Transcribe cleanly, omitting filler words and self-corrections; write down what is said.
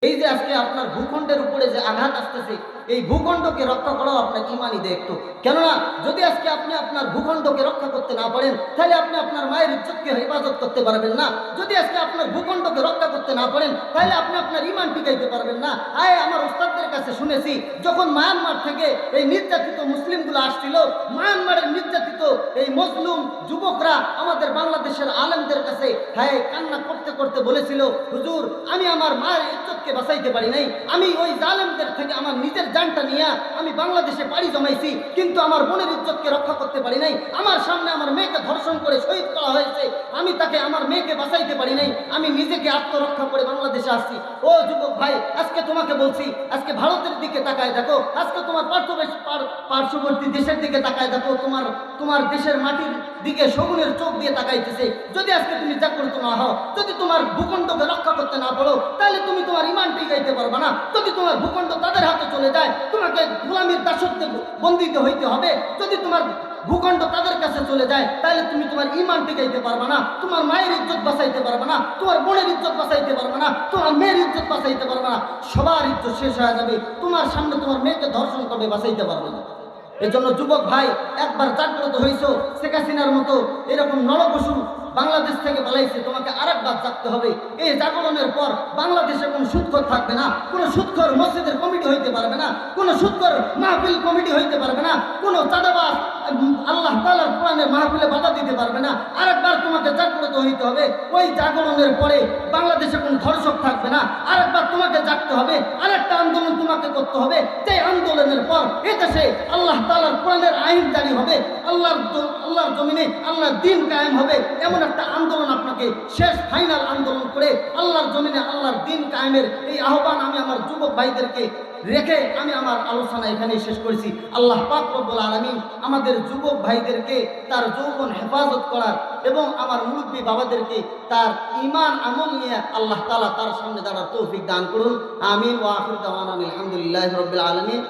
এই যে আজকে আপনার ভূখণ্ডের উপরে যে আঘাত আসতেছে, এই ভূখণ্ডকে রক্ষা করাও আপনার ইমানই দায়িত্ব। কেননা যদি আজকে আপনি আপনার ভূখণ্ডকে রক্ষা করতে না পারেন, তাহলে আপনি আপনার মায়ের ইজ্জতকে হেফাজত করতে পারবেন না। যদি আজকে আপনার ভূখণ্ডকে রক্ষা করতে না পারেন, তাহলে আপনি আপনার ইমান টিকাইতে পারবেন না। আমার ওস্তাদদের কাছে শুনেছি, যখন মায়ানমার থেকে এই নির্যাতিত মুসলিমগুলো আসছিল, মায়ানমারের নির্যাতিত এই মজলুম যুবকরা আমাদের বাংলাদেশের আলেমদের কাছে কান্না করতে করতে বলেছিল, হুজুর, আমি আমার মায়ের ইজ্জতকে বাঁচাইতে পারি নাই, আমি ওই জালেমদের থেকে আমার নিজের জানটা নিয়ে আমি বাংলাদেশে পাড়ি জমাইছি, কিন্তু আমার বোনের ইজ্জতকে রক্ষা করতে পারি নাই। আমার সামনে আমার মেয়েকে ধর্ষণ করে শহীদ করা হয়েছে, আমি তাকে আমার মেয়েকে বাঁচাইতে পারি নাই, আমি নিজেকে আত্মরক্ষা করে বাংলাদেশে আসছি। ও যুবক ভাই, আজকে তোমাকে বলছি, আজকে ভারতের দিকে তাকায় দেখো, আজকে তোমার পার্শ্ববর্তী দেশের দিকে তাকায় দেখো, তোমার দেশের মাটির দিকে শগুনের চোখ দিয়ে তাকাইতেছে। যদি আজকে তুমি জাগ্রত না হও, যদি তোমার ভূখণ্ডকে রক্ষা করতে না পারো, তাহলে তুমি তোমার ইমান টিকাইতে পারবে না। যদি তোমার ভূখণ্ড তাদের হাতে চলে যায়, তোমাকে গোলামীর দাসত্বে বন্দিত হইতে হবে। যদি তোমার ভূখণ্ড তাদের কাছে চলে যায়, তাহলে তুমি তোমার ইমান টিকাইতে পারবে না, তোমার মায়ের ইজ্জত বাঁচাইতে পারবে না, তোমার বোনের ইজ্জত বাঁচাইতে পারবে না, তোমার মেয়ের ইজ্জত বাঁচাইতে পারবে না, সবার ইজ্জত শেষ হয়ে যাবে। তোমার সামনে তোমার মেয়েকে ধর্ষণ করবে, বাঁচাইতে পারবে না। এজন্য যুবক ভাই, একবার জাগ্রত হইছো, শেখ হাসিনার মতো এরকম নরপশু বাংলাদেশ থেকে পালাইছে, তোমাকে আরেকবার জাগতে হবে। এই জাগরণের পর বাংলাদেশে কোনো সুদখোর থাকবে না, কোনো সুদখোর মসজিদের কমিটি হইতে পারবে না, কোনো সুদখোর মাহফিল কমিটি হইতে পারবে না, কোনো চাঁদাবাজ আল্লাহ তাআলার কোরআনের মাহফিলে বাধা দিতে পারবে না। আরেকবার তোমাকে জাগ্রত হইতে হবে। ওই জাগরণের পরে বাংলাদেশে কোনো ধর্ষক থাকবে না। আরেকবার তোমাকে জাগতে হবে, আরেকটা আন্দোলন তোমাকে করতে হবে। যে আন্দোলনের পর এদেশে আল্লাহ তাআলার কোরআনের আইন জারি হবে, আল্লাহর জমিনে আল্লাহর দ্বীন কায়েম হবে। এমন একটা আন্দোলন আপনাকে শেষ ফাইনাল আন্দোলন করে আল্লাহর জমিনে আল্লাহর দ্বীন কায়েমের এই আহ্বান আমি আমার যুবক ভাইদেরকে রেখে আমি আমার আলোচনা এখানেই শেষ করেছি। আল্লাহ পাক রব্বুল আলামিন আমাদের যুবক ভাইদেরকে তার যৌবন হেফাজত করার এবং আমার মুরব্বী বাবাদেরকে তার ঈমান আমল নিয়ে আল্লাহ তাআলা তার সামনে দাঁড়ার তৌফিক দান করুন। আমিন ওয়া আখিরু দাওয়ানা আলহামদুলিল্লাহি রাব্বিল আলামিন।